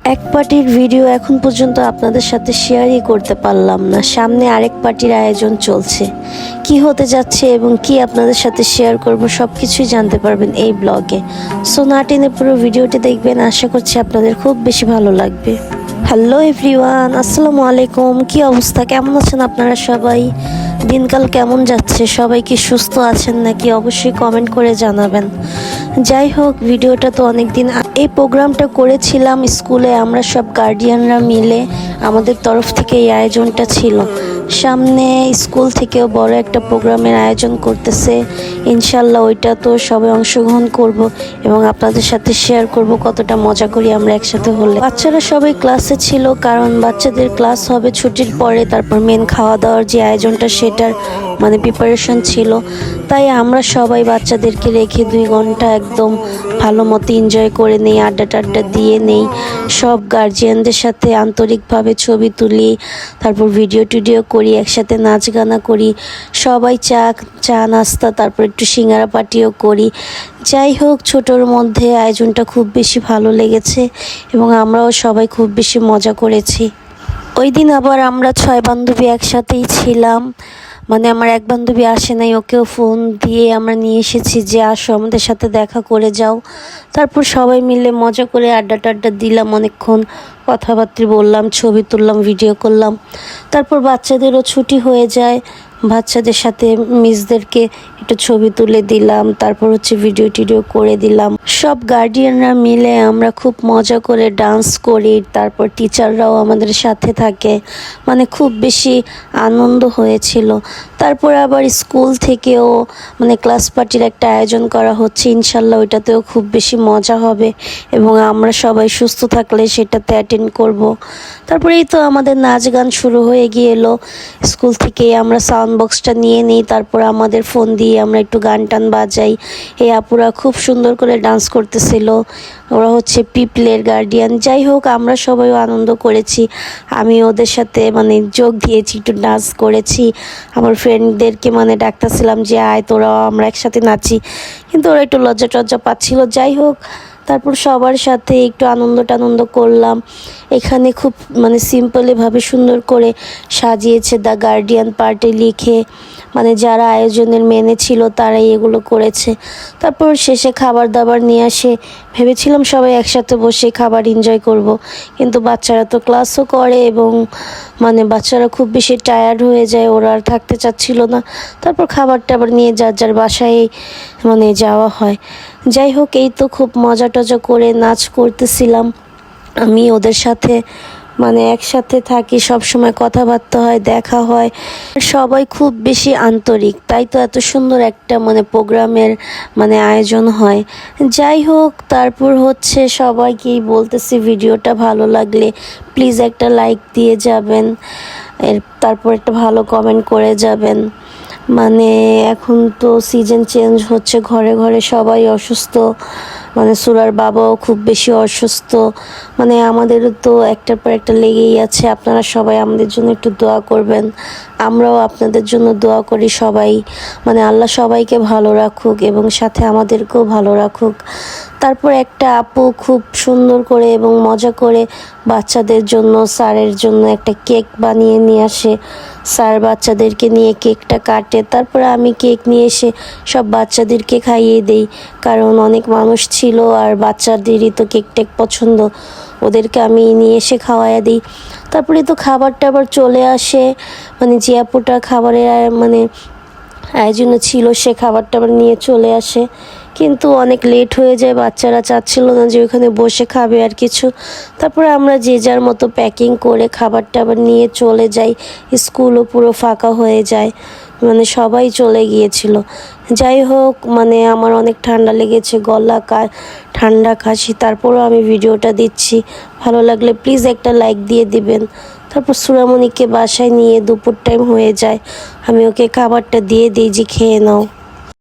এক পার্টির ভিডিও এখন পর্যন্ত আপনাদের সাথে শেয়ারই করতে পারলাম না। সামনে আরেক পার্টির আয়োজন চলছে, কি হতে যাচ্ছে এবং কি আপনাদের সাথে শেয়ার করব সব কিছুই জানতে পারবেন এই ব্লগে। সো না টেনে পুরো ভিডিওটি দেখবেন, আশা করছি আপনাদের খুব বেশি ভালো লাগবে। হ্যালো এভরিওয়ান, আসসালামু আলাইকুম। কি অবস্থা, কেমন আছেন আপনারা সবাই? দিনকাল কেমন যাচ্ছে? সবাই কি সুস্থ আছেন নাকি? অবশ্যই কমেন্ট করে জানাবেন। যাই হোক, ভিডিওটা তো অনেক দিন এই প্রোগ্রামটা করেছিলাম স্কুলে, আমরা সব গার্ডিয়ানরা মিলে আমাদের তরফ থেকে এই আয়োজনটা ছিল। সামনে স্কুল থেকেও বড় একটা প্রোগ্রামের আয়োজন করতেছে, ইনশাল্লাহ ওইটা তো সবাই অংশগ্রহণ করব এবং আপনাদের সাথে শেয়ার করব কতটা মজা করি আমরা একসাথে হলে। বাচ্চারা সবাই ক্লাসে ছিল, কারণ বাচ্চাদের ক্লাস হবে ছুটির পরে, তারপর মেন খাওয়া দাওয়ার যে আয়োজনটা সেটার প্রিপারেশন ছিল। তাই আমরা সবাই বাচ্চাদেরকে রেখে 2 ঘন্টা একদম ভালো মতো এনজয় করে নেই, আড্ডা টাড্ডা দিয়ে নেই। সব গার্জিয়ানদের সাথে আন্তরিকভাবে ছবি তুলি, তারপর ভিডিও টিডিও করি, একসাথে নাচ গানা করি, সবাই চা নাস্তা, তারপর একটু সিঙ্গারা পার্টিও করি। যাই হোক, ছোটোর মধ্যে আয়োজনটা খুব বেশি ভালো লেগেছে এবং আমরাও সবাই খুব বেশি মজা করেছি। ওই দিন আবার আমরা 6 বান্ধবী একসাথেই ছিলাম। আমার এক বান্ধবী আসে নাই, ওকেও ফোন দিয়ে আমরা নিয়ে এসেছি যে আসো আমাদের সাথে দেখা করে যাও। তারপর সবাই মিলে মজা করে আড্ডা টাড্ডা দিলাম, অনেকক্ষণ কথাবার্তা বললাম, ছবি তুললাম, ভিডিও করলাম। তারপর বাচ্চাদেরও ছুটি হয়ে যায়, বাচ্চাদের সাথে মিসদেরকে একটু ছবি তুলে দিলাম, তারপর ভিডিও টিডিও করে দিলাম। সব গার্ডিয়ানরা মিলে আমরা খুব মজা করে ডান্স করি, তারপর টিচাররাও আমাদের সাথে থাকে, খুব বেশি আনন্দ হয়েছিল। তারপর আবার স্কুল থেকেও ক্লাস পার্টির একটা আয়োজন করা হচ্ছে, ইনশাল্লাহ ওইটাতেও খুব বেশি মজা হবে এবং আমরা সবাই সুস্থ থাকলে সেটাতে অ্যাটেন্ড করব। তারপরে এই তো আমাদের নাচ গান শুরু হয়ে গিয়েলো। স্কুল থেকে আমরা সাউন্ড বক্সটা নিয়ে নিই, তারপর আমাদের ফোন দিয়ে আমরা একটু গান টান বাজাই। এই আপুরা খুব সুন্দর করে ডান্স করতেছিল, ওরা পিপলের গার্ডিয়ান। যাই হোক, আমরা সবাই আনন্দ করেছি, আমি ওদের সাথে যোগ দিয়েছি, একটু ডান্স করেছি। আমার ফ্রেন্ডদেরকে ডাকতেছিলাম যে আয় তোরাও আমরা একসাথে নাচি, কিন্তু ওরা একটু লজ্জা টজ্জা পাচ্ছিল। যাই হোক, তারপর সবার সাথে একটু আনন্দ করলাম। এখানে খুব সিম্পলিভাবে সুন্দর করে সাজিয়েছে দ্য গার্ডিয়ান পার্টি লিখে, যারা আয়োজনের মেনে ছিল তারাই এগুলো করেছে। তারপর শেষে খাবার দাবার নিয়ে আসে, ভেবেছিলাম সবাই একসাথে বসে খাবার এনজয় করব, কিন্তু বাচ্চারা তো ক্লাসও করে এবং বাচ্চারা খুব বেশি টায়ার্ড হয়ে যায়, ওরা আর থাকতে চাচ্ছিল না। তারপর খাবার টাবার নিয়ে যার বাসায় যাওয়া হয়। যাই হোক, এই তো খুব মজা টজা করে নাচ করতেছিলাম আমি ওদের সাথে, একসাথে থাকি, সব সময় কথাবার্তা হয়, দেখা হয়, সবাই খুব বেশি আন্তরিক, তাই তো এত সুন্দর একটা প্রোগ্রামের আয়োজন হয়। যাই হোক, তারপর সবাইকেই বলতেছি ভিডিওটা ভালো লাগলে প্লিজ একটা লাইক দিয়ে যাবেন, তারপর একটা ভালো কমেন্ট করে যাবেন। এখন তো সিজন চেঞ্জ হচ্ছে, ঘরে ঘরে সবাই অসুস্থ, সুরার বাবাও খুব বেশি অসুস্থ, আমাদেরও তো একটার পর একটা লেগেই আছে। আপনারা সবাই আমাদের জন্য একটু দোয়া করবেন, আমরাও আপনাদের জন্য দোয়া করি। সবাই আল্লাহ সবাইকে ভালো রাখুক এবং সাথে আমাদেরকেও ভালো রাখুক। তারপর একটা আপু খুব সুন্দর করে এবং মজা করে বাচ্চাদের জন্য, স্যারের জন্য একটা কেক বানিয়ে নিয়ে আসে। স্যার বাচ্চাদেরকে নিয়ে কেকটা কাটে, তারপরে আমি কেক নিয়ে এসে সব বাচ্চাদেরকে খাইয়ে দেই, কারণ অনেক মানুষ ছিল আর বাচ্চাদেরই তো কেক টেক পছন্দ, ওদেরকে আমি নিয়ে এসে খাওয়াইয়া দিই। তারপরে তো খাবার টাবার চলে আসে, যে আপুটা খাবারের আয়োজনে ছিল সে খাবার টাবার নিয়ে চলে আসে, কিন্তু অনেক লেট হয়ে যায়, বাচ্চারা চাচ্ছিল না যে ওখানে বসে খাবে আর কিছু। তারপরে আমরা যে যার মতো প্যাকিং করে খাবার টাবার নিয়ে চলে যাই, স্কুলও পুরো ফাঁকা হয়ে যায়, সবাই চলে গিয়েছিল। যাই হোক, আমার অনেক ঠান্ডা লেগেছে, গলা ঠান্ডা কাশি, তারপরেও আমি ভিডিওটা দিচ্ছি। ভালো লাগলে প্লিজ একটা লাইক দিয়ে দিবেন। তারপর সুরামণিকে বাসায় নিয়ে দুপুর টাইম হয়ে যায়, আমি ওকে খাবারটা দিয়ে দিই যে খেয়ে নাও।